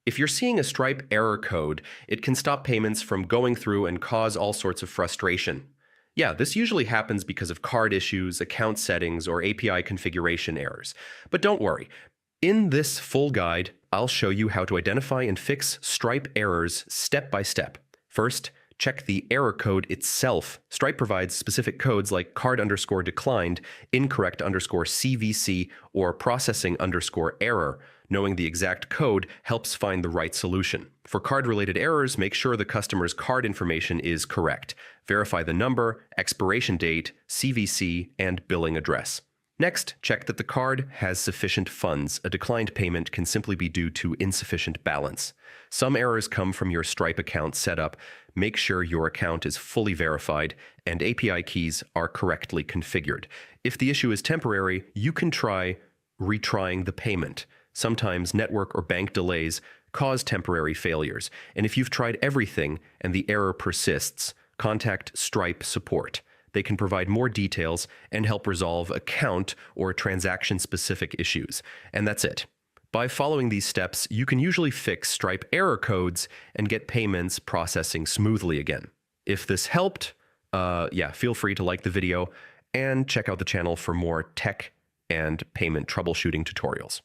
If you're seeing a Stripe error code, it can stop payments from going through and cause all sorts of frustration. Yeah, this usually happens because of card issues, account settings, or API configuration errors. But don't worry. In this full guide, I'll show you how to identify and fix Stripe errors step by step. First, check the error code itself. Stripe provides specific codes like card_declined, incorrect_CVC, or processing_error. Knowing the exact code helps find the right solution. For card-related errors, make sure the customer's card information is correct. Verify the number, expiration date, CVC, and billing address. Next, check that the card has sufficient funds. A declined payment can simply be due to insufficient balance. Some errors come from your Stripe account setup. Make sure your account is fully verified and API keys are correctly configured. If the issue is temporary, you can try retrying the payment. Sometimes network or bank delays cause temporary failures. And if you've tried everything and the error persists, contact Stripe support. They can provide more details and help resolve account or transaction-specific issues. And that's it. By following these steps, you can usually fix Stripe error codes and get payments processing smoothly again. If this helped, feel free to like the video and check out the channel for more tech and payment troubleshooting tutorials.